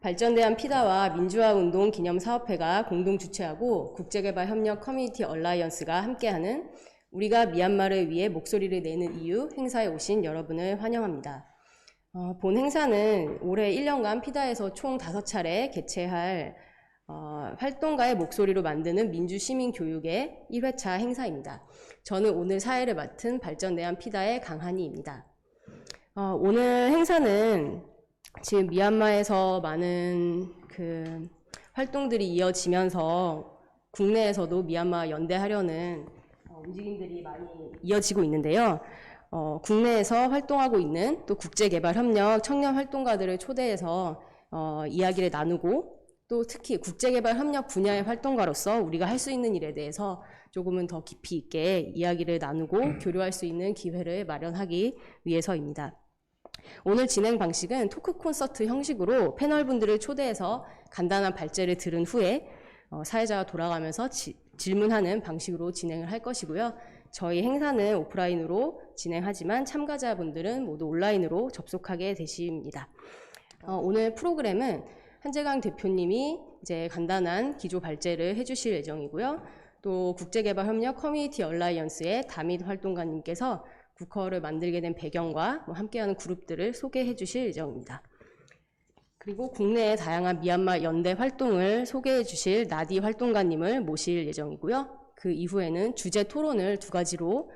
발전대한 피다와 민주화운동 기념사업회가 공동 주최하고 국제개발협력 커뮤니티 얼라이언스가 함께하는 우리가 미얀마를 위해 목소리를 내는 이유 행사에 오신 여러분을 환영합니다. 본 행사는 올해 1년간 피다에서 총 5차례 개최할 활동가의 목소리로 만드는 민주시민교육의 1회차 행사입니다. 저는 오늘 사회를 맡은 발전대한 피다의 강한희입니다. 오늘 행사는 지금 미얀마에서 많은 활동들이 이어지면서 국내에서도 미얀마 연대하려는 움직임들이 많이 이어지고 있는데요. 국내에서 활동하고 있는 또 국제개발협력 청년 활동가들을 초대해서 이야기를 나누고 또 특히 국제개발협력 분야의 활동가로서 우리가 할 수 있는 일에 대해서 조금은 더 깊이 있게 이야기를 나누고 교류할 수 있는 기회를 마련하기 위해서입니다. 오늘 진행 방식은 토크 콘서트 형식으로 패널분들을 초대해서 간단한 발제를 들은 후에 사회자가 돌아가면서 질문하는 방식으로 진행을 할 것이고요. 저희 행사는 오프라인으로 진행하지만 참가자분들은 모두 온라인으로 접속하게 되십니다. 오늘 프로그램은 한재강 대표님이 이제 간단한 기조 발제를 해주실 예정이고요. 또 국제개발협력 커뮤니티 얼라이언스의 다밋 활동가님께서 국허를 만들게 된 배경과 함께하는 그룹들을 소개해 주실 예정입니다. 그리고 국내의 다양한 미얀마 연대 활동을 소개해 주실 나디 활동가님을 모실 예정이고요. 그 이후에는 주제 토론을 2가지로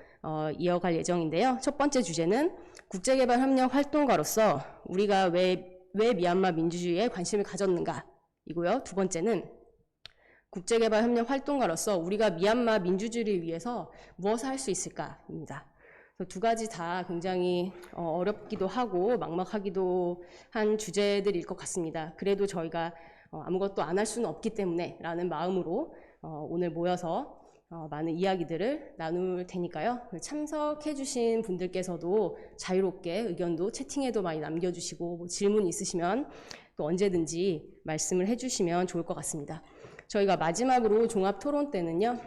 이어갈 예정인데요. 첫 번째 주제는 국제개발협력 활동가로서 우리가 왜 미얀마 민주주의에 관심을 가졌는가 이고요. 두 번째는 국제개발협력 활동가로서 우리가 미얀마 민주주의를 위해서 무엇을 할 수 있을까입니다. 2가지 다 굉장히 어렵기도 하고 막막하기도 한 주제들일 것 같습니다. 그래도 저희가 아무것도 안 할 수는 없기 때문에 라는 마음으로 오늘 모여서 많은 이야기들을 나눌 테니까요. 참석해 주신 분들께서도 자유롭게 의견도 채팅에도 많이 남겨주시고 질문 있으시면 또 언제든지 말씀을 해주시면 좋을 것 같습니다. 저희가 마지막으로 종합 토론 때는요.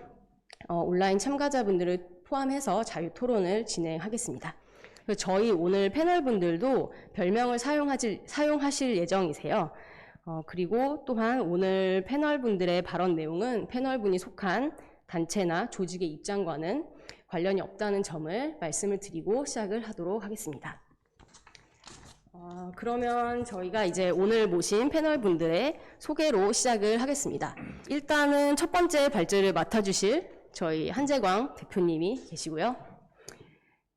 온라인 참가자분들을 포함해서 자유 토론을 진행하겠습니다. 저희 오늘 패널분들도 별명을 사용하실 예정이세요. 그리고 또한 오늘 패널분들의 발언 내용은 패널분이 속한 단체나 조직의 입장과는 관련이 없다는 점을 말씀을 드리고 시작을 하도록 하겠습니다. 그러면 저희가 이제 오늘 모신 패널분들의 소개로 시작을 하겠습니다. 일단은 첫 번째 발제를 맡아주실 저희 한재광 대표님이 계시고요.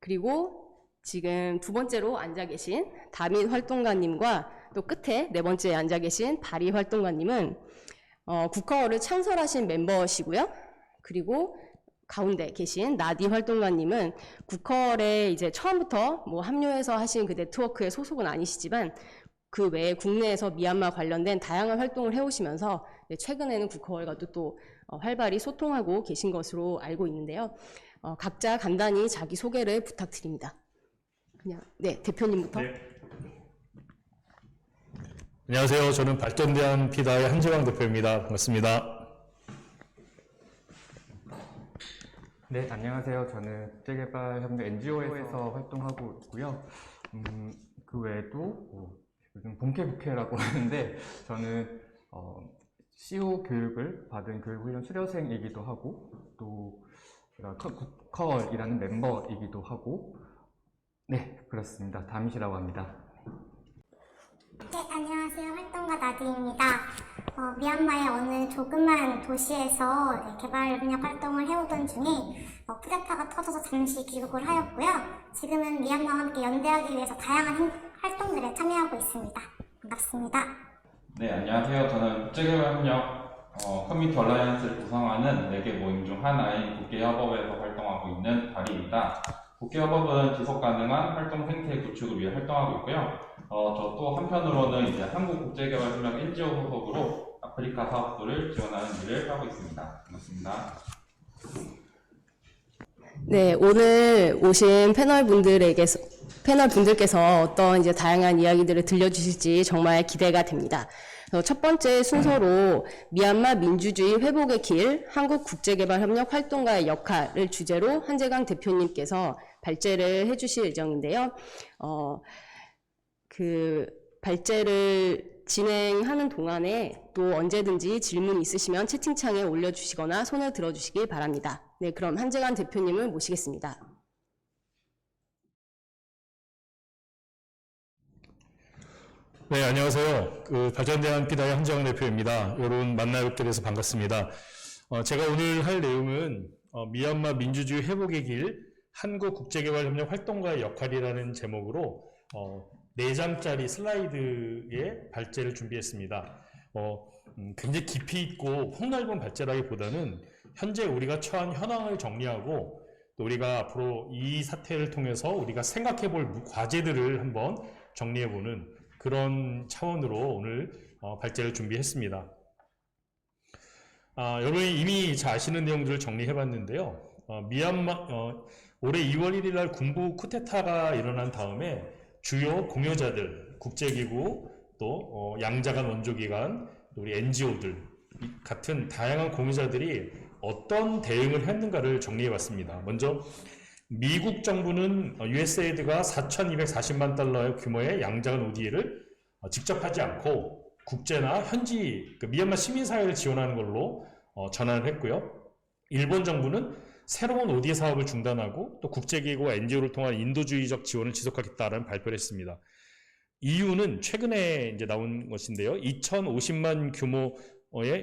그리고 지금 2번째로 앉아 계신 다밋 활동가님과 또 끝에 4번째에 앉아 계신 바리 활동가님은 국허를 창설하신 멤버시고요. 그리고 가운데 계신 나디 활동가님은 국허에 이제 처음부터 합류해서 하신 그 네트워크의 소속은 아니시지만 그 외에 국내에서 미얀마 관련된 다양한 활동을 해오시면서 최근에는 국허와도 또 활발히 소통하고 계신 것으로 알고 있는데요. 각자 간단히 자기 소개를 부탁드립니다. 대표님부터. 네. 안녕하세요. 저는 발전대한 피다의 한재광 대표입니다. 반갑습니다. 네, 안녕하세요. 저는 국제개발협력 NGO에서 활동하고 있고요. 그 외에도 요즘 본캐부캐라고 하는데 저는 CO 교육을 받은 교육훈련 수료생이기도 하고 또 제가 국컬이라는 멤버이기도 하고 네, 그렇습니다. 다밋이라고 합니다. 네, 안녕하세요. 활동가 나디입니다. 미얀마의 어느 조그만 도시에서 개발협력 활동을 해오던 중에 쿠데타가 터져서 잠시 귀국을 하였고요. 지금은 미얀마와 함께 연대하기 위해서 다양한 활동들에 참여하고 있습니다. 반갑습니다. 네, 안녕하세요. 저는 국제개발협력 커뮤니티 얼라이언스를 구성하는 4개 모임 중 하나인 국계협업에서 활동하고 있는 바리입니다. 국계협업은 지속가능한 활동 생태 구축을 위해 활동하고 있고요. 저 또 한편으로는 이제 한국국제개발협력 NGO 소속으로 아프리카 사업부를 지원하는 일을 하고 있습니다. 반갑습니다. 네, 오늘 오신 패널분들께서 어떤 이제 다양한 이야기들을 들려주실지 정말 기대가 됩니다. 첫 번째 순서로 미얀마 민주주의 회복의 길, 한국 국제개발협력 활동가의 역할을 주제로 한재강 대표님께서 발제를 해주실 예정인데요. 그 발제를 진행하는 동안에 또 언제든지 질문 있으시면 채팅창에 올려주시거나 손을 들어주시기 바랍니다. 네, 그럼 한재관 대표님을 모시겠습니다. 네, 안녕하세요. 발전대한 피다의 한재광 대표입니다. 여러분 만나 뵙게 돼서 반갑습니다. 제가 오늘 할 내용은 미얀마 민주주의 회복의 길 한국국제개발협력 활동가의 역할이라는 제목으로 4장짜리 슬라이드의 발제를 준비했습니다. 굉장히 깊이 있고 폭넓은 발제라기보다는 현재 우리가 처한 현황을 정리하고 또 우리가 앞으로 이 사태를 통해서 우리가 생각해 볼 과제들을 한번 정리해 보는 그런 차원으로 오늘 발제를 준비했습니다. 여러분이 이미 잘 아시는 내용들을 정리해 봤는데요. 올해 2월 1일 날 군부 쿠데타가 일어난 다음에 주요 공여자들, 국제기구, 또 양자간 원조기관, 또 우리 NGO들 같은 다양한 공여자들이 어떤 대응을 했는가를 정리해 봤습니다. 먼저 미국 정부는 USAID가 4,240만 달러 규모의 양자간 ODA를 직접 하지 않고 국제나 현지 미얀마 시민사회를 지원하는 걸로 전환을 했고요. 일본 정부는 새로운 ODA 사업을 중단하고 또 국제기구와 NGO를 통한 인도주의적 지원을 지속하겠다라는 발표를 했습니다. 이유는 최근에 이제 나온 것인데요. 2,050만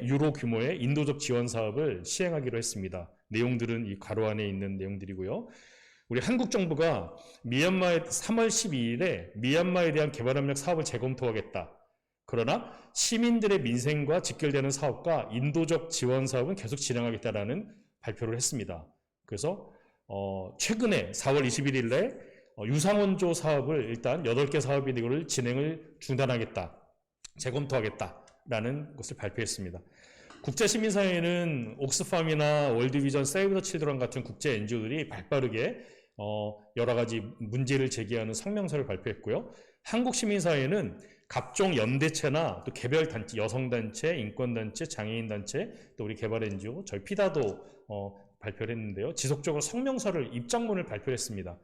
유로 규모의 인도적 지원 사업을 시행하기로 했습니다. 내용들은 이 괄호 안에 있는 내용들이고요. 우리 한국 정부가 미얀마에 3월 12일에 미얀마에 대한 개발협력 사업을 재검토하겠다. 그러나 시민들의 민생과 직결되는 사업과 인도적 지원 사업은 계속 진행하겠다라는 발표를 했습니다. 그래서 최근에 4월 21일에 유상원조 사업을 일단 8개 사업이 이걸 진행을 중단하겠다, 재검토하겠다라는 것을 발표했습니다. 국제시민사회는 옥스팜이나 월드비전, 세이브 더 칠드런 같은 국제 NGO들이 발빠르게 여러 가지 문제를 제기하는 성명서를 발표했고요. 한국시민사회는 각종 연대체나 또 개별 단체, 여성단체, 인권단체, 장애인단체, 또 우리 개발 NGO, 저희 피다도 발표를 했는데요. 지속적으로 성명서를, 입장문을 발표했습니다.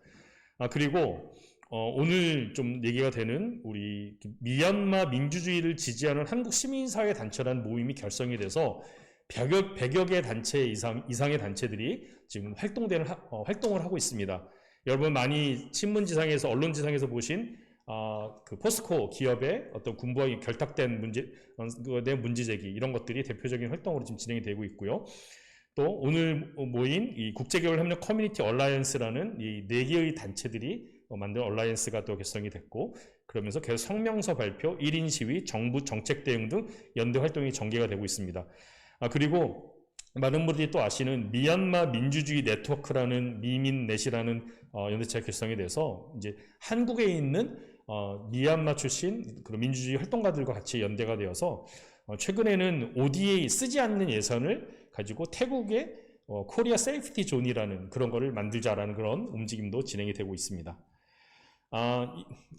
그리고 오늘 좀 얘기가 되는 우리 미얀마 민주주의를 지지하는 한국시민사회 단체라는 모임이 결성이 돼서 100여 개 단체 이상의 단체들이 지금 활동을 하고 있습니다. 여러분 많이 신문지상에서, 언론지상에서 보신 그 포스코 기업의 어떤 군부와 결탁된 문제 제기, 이런 것들이 대표적인 활동으로 지금 진행이 되고 있고요. 또 오늘 모인 이 국제개발협력 커뮤니티 얼라이언스라는 이 4개의 단체들이 만든 얼라이언스가 또 결성이 됐고, 그러면서 계속 성명서 발표, 1인 시위, 정부 정책 대응 등 연대 활동이 전개가 되고 있습니다. 그리고 많은 분들이 또 아시는 미얀마 민주주의 네트워크라는 미민넷이라는 연대체가 결성이 돼서 이제 한국에 있는 미얀마 출신 그런 민주주의 활동가들과 같이 연대가 되어서 최근에는 ODA 쓰지 않는 예산을 가지고 태국의 코리아 세이프티 존이라는 그런 거를 만들자라는 그런 움직임도 진행이 되고 있습니다.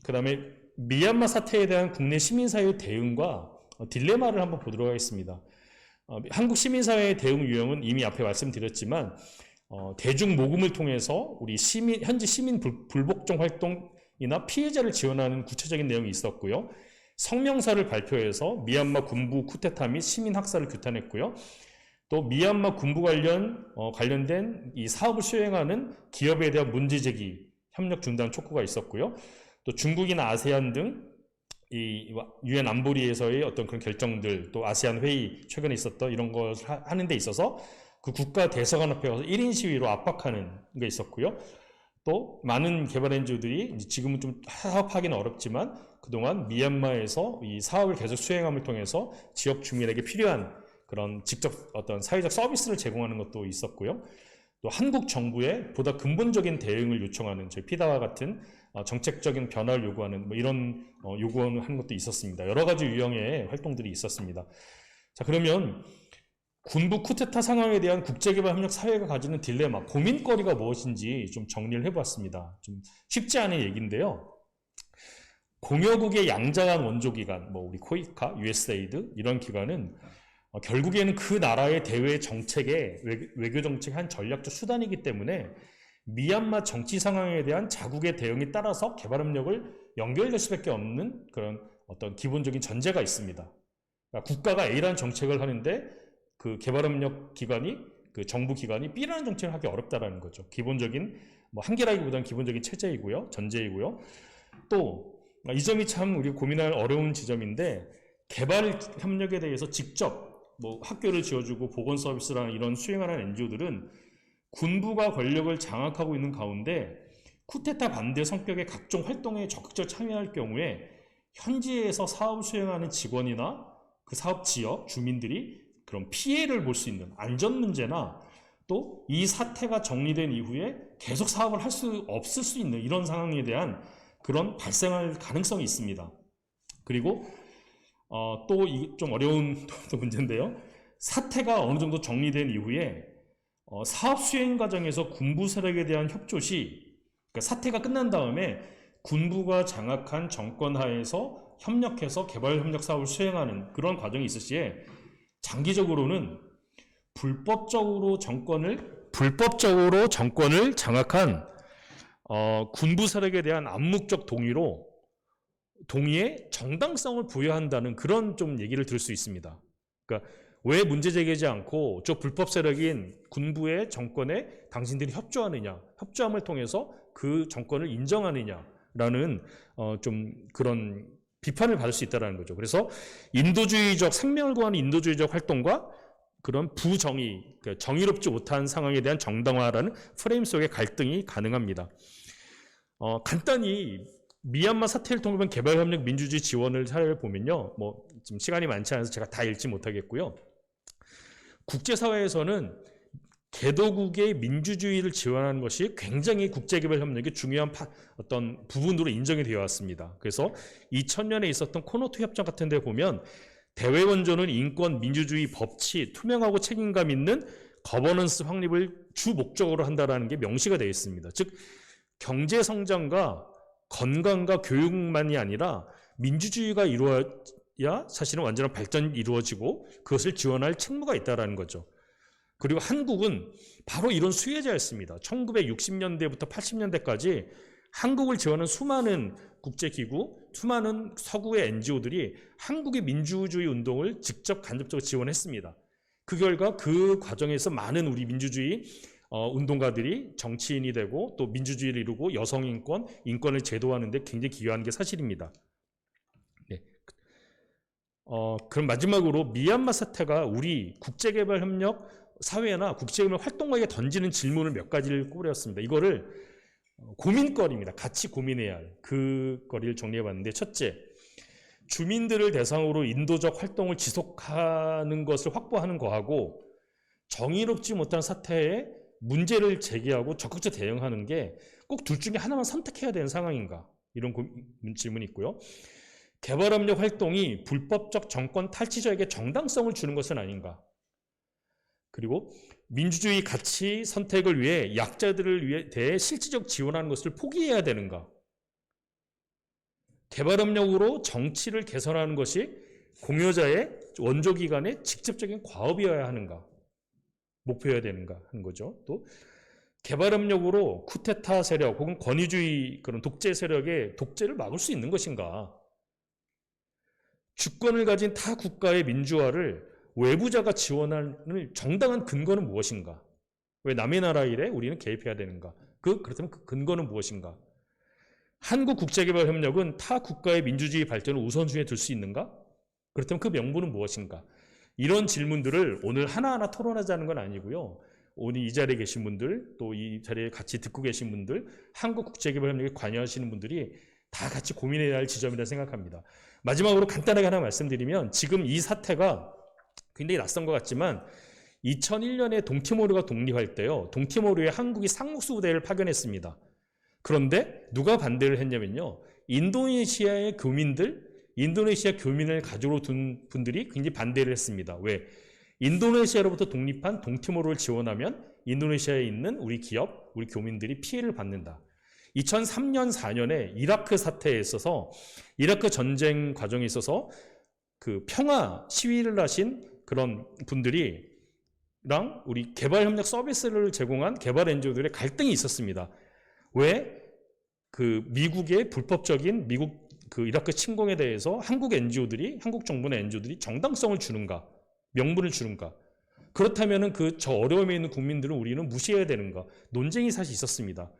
그 다음에 미얀마 사태에 대한 국내 시민사회의 대응과 딜레마를 한번 보도록 하겠습니다. 한국 시민사회의 대응 유형은 이미 앞에 말씀드렸지만 대중 모금을 통해서 우리 현지 시민 불복종 활동이나 피해자를 지원하는 구체적인 내용이 있었고요. 성명서를 발표해서 미얀마 군부 쿠데타 및 시민 학살을 규탄했고요. 또 미얀마 군부 관련된 이 사업을 수행하는 기업에 대한 문제 제기, 협력 중단 촉구가 있었고요. 또 중국이나 아세안 등 이 유엔 안보리에서의 어떤 그런 결정들, 또 아세안 회의 최근에 있었던 이런 걸 하는 데 있어서 그 국가 대사관 앞에 가서 1인 시위로 압박하는 게 있었고요. 또 많은 개발 NGO들이 지금은 좀 사업하기는 어렵지만 그동안 미얀마에서 이 사업을 계속 수행함을 통해서 지역 주민에게 필요한 그런 직접 어떤 사회적 서비스를 제공하는 것도 있었고요. 또 한국 정부의 보다 근본적인 대응을 요청하는 저희 피다와 같은 정책적인 변화를 요구하는 이런 요구를 하는 것도 있었습니다. 여러 가지 유형의 활동들이 있었습니다. 자, 그러면 군부 쿠데타 상황에 대한 국제개발협력 사회가 가지는 딜레마, 고민거리가 무엇인지 좀 정리를 해보았습니다. 좀 쉽지 않은 얘기인데요. 공여국의 양자간 원조기관, 우리 코이카, USAID 이런 기관은 결국에는 그 나라의 대외 정책의 외교 정책의 한 전략적 수단이기 때문에 미얀마 정치 상황에 대한 자국의 대응에 따라서 개발협력을 연결될 수밖에 없는 그런 어떤 기본적인 전제가 있습니다. 그러니까 국가가 A라는 정책을 하는데 그 개발협력 기관이 그 정부 기관이 B라는 정책을 하기 어렵다라는 거죠. 기본적인 뭐 한계라기보다는 기본적인 체제이고요, 전제이고요. 또 이 점이 참 우리가 고민할 어려운 지점인데 개발 협력에 대해서 직접 뭐 학교를 지어주고 보건 서비스라는 이런 수행하는 NGO들은 군부가 권력을 장악하고 있는 가운데 쿠데타 반대 성격의 각종 활동에 적극적으로 참여할 경우에 현지에서 사업 수행하는 직원이나 그 사업 지역 주민들이 그런 피해를 볼 수 있는 안전 문제나 또 이 사태가 정리된 이후에 계속 사업을 할 수 없을 수 있는 이런 상황에 대한 그런 발생할 가능성이 있습니다. 그리고 또 좀 어려운 또 문제인데요. 사태가 어느 정도 정리된 이후에 사업 수행 과정에서 군부 세력에 대한 협조 시 그러니까 사태가 끝난 다음에 군부가 장악한 정권 하에서 협력해서 개발 협력 사업을 수행하는 그런 과정이 있을 시에 장기적으로는 불법적으로 정권을 장악한 군부 세력에 대한 암묵적 동의에 정당성을 부여한다는 그런 좀 얘기를 들을 수 있습니다. 그러니까 왜 문제 제기하지 않고 저 불법 세력인 군부의 정권에 당신들이 협조함을 통해서 그 정권을 인정하느냐라는 좀 그런 비판을 받을 수 있다는 거죠. 그래서 생명을 구하는 인도주의적 활동과 그런 부정의, 그러니까 정의롭지 못한 상황에 대한 정당화라는 프레임 속의 갈등이 가능합니다. 간단히 미얀마 사태를 통해 개발협력 민주주의 지원을 사례를 보면요. 뭐 지금 시간이 많지 않아서 제가 다 읽지 못하겠고요. 국제사회에서는 개도국의 민주주의를 지원하는 것이 굉장히 국제개발협력의 중요한 어떤 부분으로 인정이 되어 왔습니다. 그래서 2000년에 있었던 코노토 협정 같은 데 보면 대외 원조는 인권, 민주주의, 법치, 투명하고 책임감 있는 거버넌스 확립을 주 목적으로 한다는 게 명시가 되어 있습니다. 즉 경제 성장과 건강과 교육만이 아니라 민주주의가 이루어야 사실은 완전한 발전이 이루어지고 그것을 지원할 책무가 있다는 거죠. 그리고 한국은 바로 이런 수혜자였습니다. 1960년대부터 80년대까지 한국을 지원한 수많은 국제기구, 수많은 서구의 NGO들이 한국의 민주주의 운동을 직접 간접적으로 지원했습니다. 그 결과 그 과정에서 많은 우리 민주주의 운동가들이 정치인이 되고 또 민주주의를 이루고 여성인권, 인권을 제도하는 데 굉장히 기여한 게 사실입니다. 네. 그럼 마지막으로 미얀마 사태가 우리 국제개발협력 사회나 국제개발 활동가에게 던지는 질문을 몇 가지를 꾸렸습니다. 이거를 고민거리입니다. 같이 고민해야 할 그 거리를 정리해봤는데 첫째, 주민들을 대상으로 인도적 활동을 지속하는 것을 확보하는 거하고 정의롭지 못한 사태에 문제를 제기하고 적극적 대응하는 게 꼭 둘 중에 하나만 선택해야 되는 상황인가? 이런 질문이 있고요. 개발협력 활동이 불법적 정권 탈취자에게 정당성을 주는 것은 아닌가? 그리고 민주주의 가치 선택을 위해 약자들을 대해 실질적 지원하는 것을 포기해야 되는가? 개발협력으로 정치를 개선하는 것이 공여자의 원조기관의 직접적인 과업이어야 하는가? 목표여야 되는가 하는 거죠. 또 개발협력으로 쿠데타 세력 혹은 권위주의 그런 독재 세력의 독재를 막을 수 있는 것인가? 주권을 가진 타 국가의 민주화를 외부자가 지원하는 정당한 근거는 무엇인가? 왜 남의 나라 일에 우리는 개입해야 되는가? 그렇다면 그 근거는 무엇인가? 한국 국제개발협력은 타 국가의 민주주의 발전을 우선순위에 둘 수 있는가? 그렇다면 그 명분은 무엇인가? 이런 질문들을 오늘 하나하나 토론하자는 건 아니고요. 오늘 이 자리에 계신 분들, 또 이 자리에 같이 듣고 계신 분들, 한국 국제개발협력에 관여하시는 분들이 다 같이 고민해야 할 지점이라 생각합니다. 마지막으로 간단하게 하나 말씀드리면 지금 이 사태가 굉장히 낯선 것 같지만 2001년에 동티모르가 독립할 때요. 동티모르에 한국이 상목수 부대를 파견했습니다. 그런데 누가 반대를 했냐면요. 인도네시아 교민을 가족으로 둔 분들이 굉장히 반대를 했습니다. 왜? 인도네시아로부터 독립한 동티모르를 지원하면 인도네시아에 있는 우리 기업, 우리 교민들이 피해를 받는다. 2003년, 4년에 이라크 사태에 있어서 이라크 전쟁 과정에 있어서 그 평화 시위를 하신 그런 분들이랑 우리 개발협력 서비스를 제공한 개발 NGO들의 갈등이 있었습니다. 왜? 그 미국의 불법적인 미국 그 이라크 침공에 대해서 한국 NGO들이, 한국 정부나 NGO들이 정당성을 주는가, 명분을 주는가? 그렇다면은 그 저 어려움에 있는 국민들을 우리는 무시해야 되는가? 논쟁이 사실 있었습니다.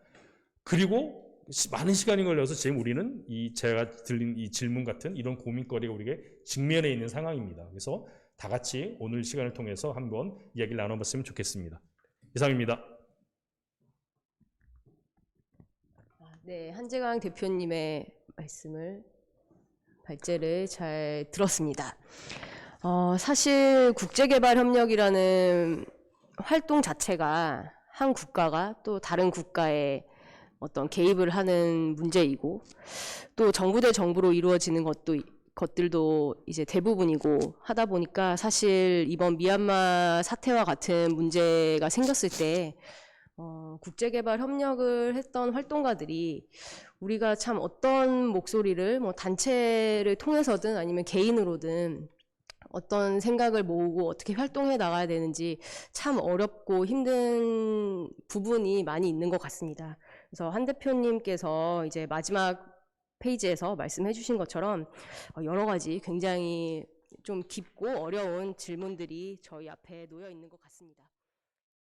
그리고 많은 시간이 걸려서 지금 우리는 제가 들린 이 질문 같은 이런 고민거리가 우리에게 직면해 있는 상황입니다. 그래서 다 같이 오늘 시간을 통해서 한번 이야기를 나눠봤으면 좋겠습니다. 이상입니다. 네, 한재강 대표님의 발제를 잘 들었습니다. 사실 국제개발협력이라는 활동 자체가 한 국가가 또 다른 국가에 어떤 개입을 하는 문제이고, 또 정부 대 정부로 이루어지는 것들도 이제 대부분이고 하다 보니까, 사실 이번 미얀마 사태와 같은 문제가 생겼을 때 국제개발 협력을 했던 활동가들이 우리가 참 어떤 목소리를 단체를 통해서든 아니면 개인으로든 어떤 생각을 모으고 어떻게 활동해 나가야 되는지 참 어렵고 힘든 부분이 많이 있는 것 같습니다. 그래서 한 대표님께서 이제 마지막 페이지에서 말씀해 주신 것처럼 여러 가지 굉장히 좀 깊고 어려운 질문들이 저희 앞에 놓여 있는 것 같습니다.